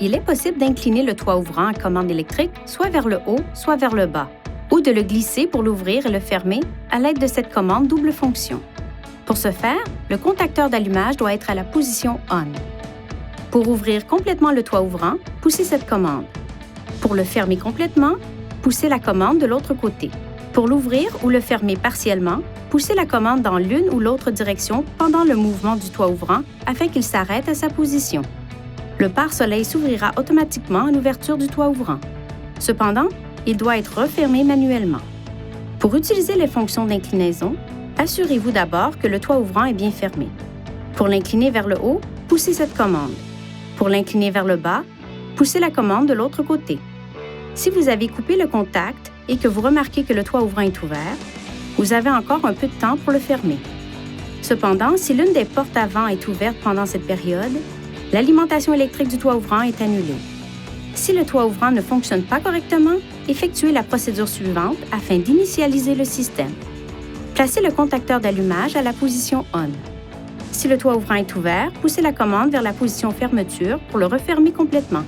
il est possible d'incliner le toit ouvrant à commande électrique soit vers le haut, soit vers le bas, ou de le glisser pour l'ouvrir et le fermer à l'aide de cette commande double fonction. Pour ce faire, le contacteur d'allumage doit être à la position ON. Pour ouvrir complètement le toit ouvrant, poussez cette commande. Pour le fermer complètement, poussez la commande de l'autre côté. Pour l'ouvrir ou le fermer partiellement, poussez la commande dans l'une ou l'autre direction pendant le mouvement du toit ouvrant afin qu'il s'arrête à sa position. Le pare-soleil s'ouvrira automatiquement en ouverture du toit ouvrant. Cependant, il doit être refermé manuellement. Pour utiliser les fonctions d'inclinaison, assurez-vous d'abord que le toit ouvrant est bien fermé. Pour l'incliner vers le haut, poussez cette commande. Pour l'incliner vers le bas, poussez la commande de l'autre côté. Si vous avez coupé le contact et que vous remarquez que le toit ouvrant est ouvert, vous avez encore un peu de temps pour le fermer. Cependant, si l'une des portes avant est ouverte pendant cette période, l'alimentation électrique du toit ouvrant est annulée. Si le toit ouvrant ne fonctionne pas correctement, effectuez la procédure suivante afin d'initialiser le système. Placez le contacteur d'allumage à la position ON. Si le toit ouvrant est ouvert, poussez la commande vers la position fermeture pour le refermer complètement.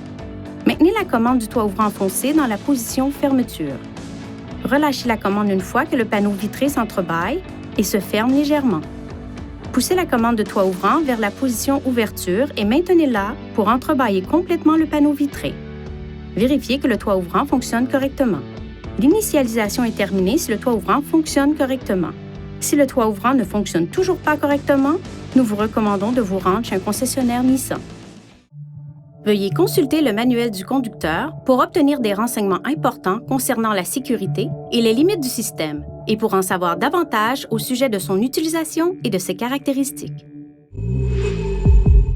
Maintenez la commande du toit ouvrant foncé dans la position fermeture. Relâchez la commande une fois que le panneau vitré s'entrebâille et se ferme légèrement. Poussez la commande de toit ouvrant vers la position ouverture et maintenez-la pour entrebâiller complètement le panneau vitré. Vérifiez que le toit ouvrant fonctionne correctement. L'initialisation est terminée si le toit ouvrant fonctionne correctement. Si le toit ouvrant ne fonctionne toujours pas correctement, nous vous recommandons de vous rendre chez un concessionnaire Nissan. Veuillez consulter le manuel du conducteur pour obtenir des renseignements importants concernant la sécurité et les limites du système et pour en savoir davantage au sujet de son utilisation et de ses caractéristiques.